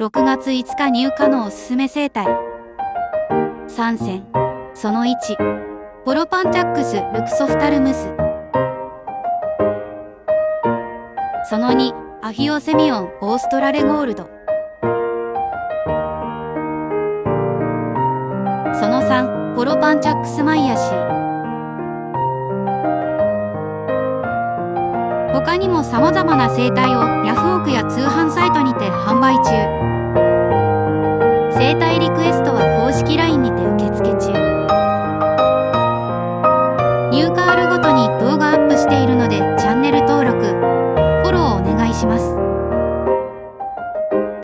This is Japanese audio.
6月5日入荷のおすすめ生態。3選。その1、ポロパンチャックス・ルクソフタルムス。その2、アフィオセミオン・オーストラレゴールド。その3、ポロパンチャックス・マイヤシー。他にも様々な生態をヤフオクや通販サイトにて販売中。生態リクエストは公式 LINE